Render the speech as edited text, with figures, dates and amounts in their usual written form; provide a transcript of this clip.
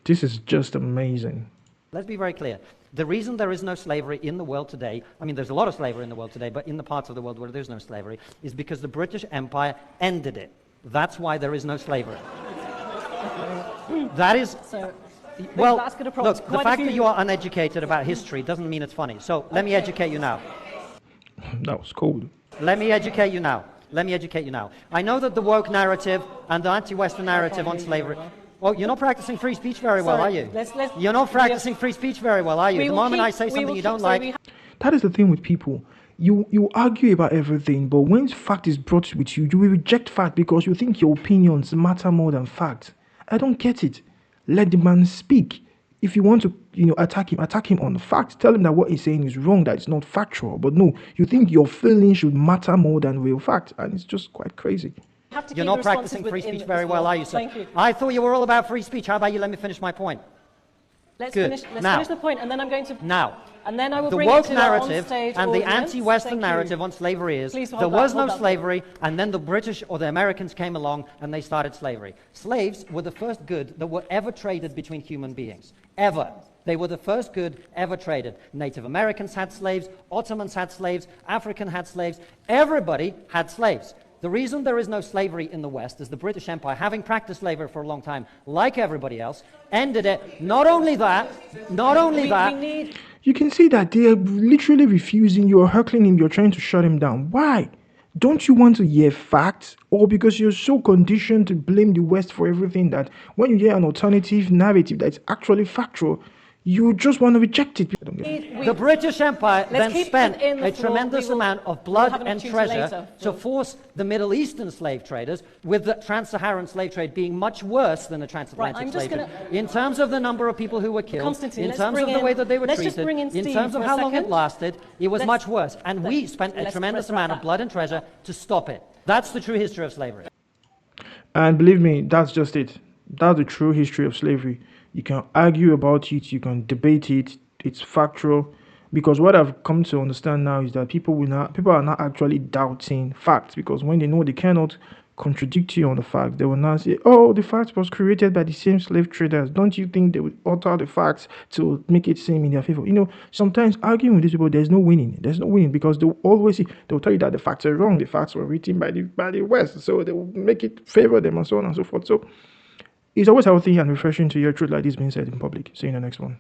This is just amazing. Let's be very clear. The reason there is no slavery in the world today, I mean, there's a lot of slavery in the world today, but in the parts of the world where there's no slavery, is because the British Empire ended it. That's why there is no slavery. That is... So, well, that's going to prompt look, the fact that you are uneducated about history doesn't mean it's funny. So let me educate you now. That was cold. Let me educate you now. Let me educate you now. I know that the woke narrative and the anti-Western narrative on slavery... Well, you're not practicing free speech very well, are you? You're not practicing free speech very well, are you? The moment I say something you don't like... That is the thing with people. You argue about everything, but when fact is brought with you, you will reject fact because you think your opinions matter more than fact. I don't get it. Let the man speak. If you want to, attack him on the facts. Tell him that what he's saying is wrong, that it's not factual. But no, you think your feelings should matter more than real fact, and it's just quite crazy. You're not practicing free speech very well, are you, sir? Thank you. I thought you were all about free speech. How about you let me finish my point? Let's Good. finish the point, and then I'm going to... Now, And then I will the bring woke it to our narrative on-stage and the audience. anti-Western Thank you. narrative on slavery is Please hold there that, was hold no that. slavery, and then the British or the Americans came along and they started slavery. Slaves were the first good that were ever traded between human beings. Ever. They were the first good ever traded. Native Americans had slaves, Ottomans had slaves, African had slaves. Everybody had slaves. The reason there is no slavery in the West is the British Empire, having practiced slavery for a long time, like everybody else, ended it. Not only that, You can see that they are literally refusing. You're heckling him. You're trying to shut him down. Why? Don't you want to hear facts? Or because you're so conditioned to blame the West for everything that when you hear an alternative narrative that's actually factual, you just want to reject it. the British Empire Let's then keep spent it in the a floor. tremendous We will- amount of we'll blood have an and opportunity treasure later. to force the Middle Eastern slave traders, with the trans-Saharan slave trade being much worse than the transatlantic I'm just slave trade. In terms of the number of people who were killed, Constantine, in let's terms of bring the way in- that they were let's just treated, bring in in Steve terms of for a how long it second. lasted, it was Let's- much worse. And we spent a let's tremendous wrap amount that. of blood and treasure to stop it. That's the true history of slavery. And believe me, that's just it. That's the true history of slavery. You can argue about it, you can debate it, it's factual. Because what I've come to understand now is that people are not actually doubting facts, because when they know they cannot contradict you on the facts, they will not say, oh, the fact was created by the same slave traders. Don't you think they would alter the facts to make it seem in their favor? Sometimes arguing with these people, there's no winning. There's no winning because they'll tell you that the facts are wrong. The facts were written by the West, so they will make it favor them and so on and so forth. So it's always healthy and refreshing to hear truth like this being said in public. See you in the next one.